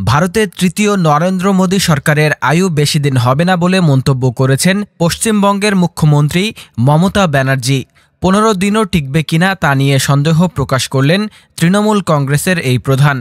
ভারতের তৃতীয় নরেন্দ্র মোদী সরকারের আয়ু বেশি দিন হবে না বলে মন্তব্য করেছেন পশ্চিমবঙ্গের মুখ্যমন্ত্রী মমতা ব্যানার্জি। ১৫ দিনও টিকবে কিনা তা নিয়ে সন্দেহ প্রকাশ করলেন তৃণমূল কংগ্রেসের এই প্রধান।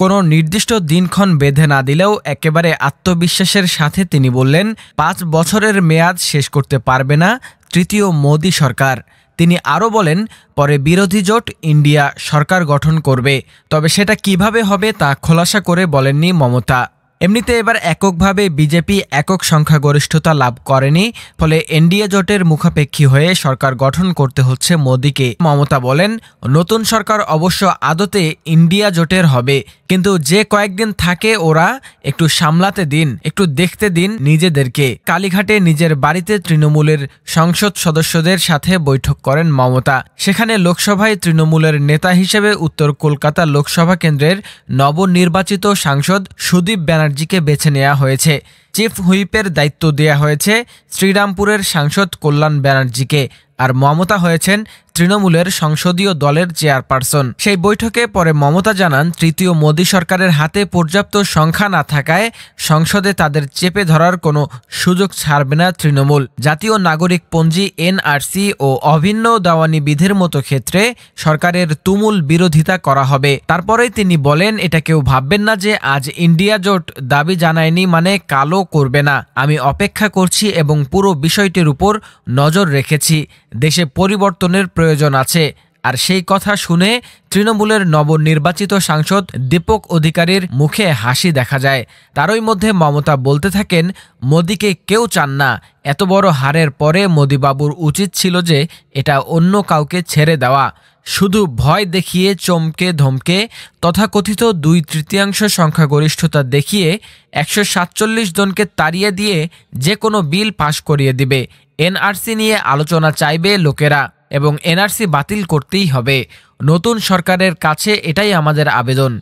কোনো নির্দিষ্ট দিনক্ষণ বেঁধে না দিলেও একেবারে আত্মবিশ্বাসের সাথে তিনি বললেন, ৫ বছরের মেয়াদ শেষ করতে পারবে না তৃতীয় মোদী সরকার। তিনি আরও বলেন, পরে বিরোধী জোট ইন্ডিয়া সরকার গঠন করবে, তবে সেটা কিভাবে হবে তা খোলাসা করে বলেননি মমতা। এমনিতে এবার এককভাবে বিজেপি একক সংখ্যাগরিষ্ঠতা লাভ করেনি, ফলে এনডিএ জোটের মুখাপেক্ষী হয়ে সরকার গঠন করতে হচ্ছে মোদীকে। মমতা বলেন, নতুন সরকার অবশ্য আদতে ইন্ডিয়া জোটের হবে, কিন্তু যে কয়েকদিন থাকে ওরা একটু সামলাতে দিন, একটু দেখতে দিন নিজেদেরকে। কালীঘাটে নিজের বাড়িতে তৃণমূলের সংসদ সদস্যদের সাথে বৈঠক করেন মমতা। সেখানে লোকসভায় তৃণমূলের নেতা হিসেবে উত্তর কলকাতা লোকসভা কেন্দ্রের নবনির্বাচিত সাংসদ সুদীপ ব্যানার্জিকে বেছে নেওয়া হয়েছে। চিফ হুইপের দায়িত্ব দেওয়া হয়েছে শ্রীরামপুরের সাংসদ কল্যাণ ব্যানার্জিকে, আর মমতা হয়েছেন তৃণমূলের সংসদীয় দলের চেয়ারপারসন। সেই বৈঠকে পরে মমতা জানান, তৃতীয় মোদী সরকারের হাতে পর্যাপ্ত সংখ্যা না থাকায় সংসদে তাদের চেপে ধরার কোনো সুযোগ ছাড়বে না তৃণমূল। জাতীয় নাগরিক পঞ্জি এনআরসি ও অভিন্ন দেওয়ানি বিধির মতো ক্ষেত্রে সরকারের তুমুল বিরোধিতা করা হবে। তারপরেই তিনি বলেন, এটা কেউ ভাববেন না যে আজ ইন্ডিয়া জোট দাবি জানায়নি মানে কালো করবে না। আমি অপেক্ষা করছি এবং পুরো বিষয়টির উপর নজর রেখেছি। দেশে পরিবর্তনের প্রয়োজন আছে। আর সেই কথা শুনে তৃণমূলের নবনির্বাচিত সাংসদ দীপক অধিকারীর মুখে হাসি দেখা যায়। তারই মধ্যে মমতা বলতে থাকেন, মোদীকে কেউ চান না। এত বড় হারের পরে মোদীবাবুর উচিত ছিল যে এটা অন্য কাউকে ছেড়ে দেওয়া। শুধু ভয় দেখিয়ে, চমকে ধমকে, তথাকথিত ২/৩ সংখ্যাগরিষ্ঠতা দেখিয়ে ১৪৭ জনকে তাড়িয়ে দিয়ে যে কোনো বিল পাশ করিয়ে দিবে। এনআরসি নিয়ে আলোচনা চাইবে লোকেরা এবং এনআরসি বাতিল করতেই হবে। নতুন সরকারের কাছে এটাই আমাদের আবেদন।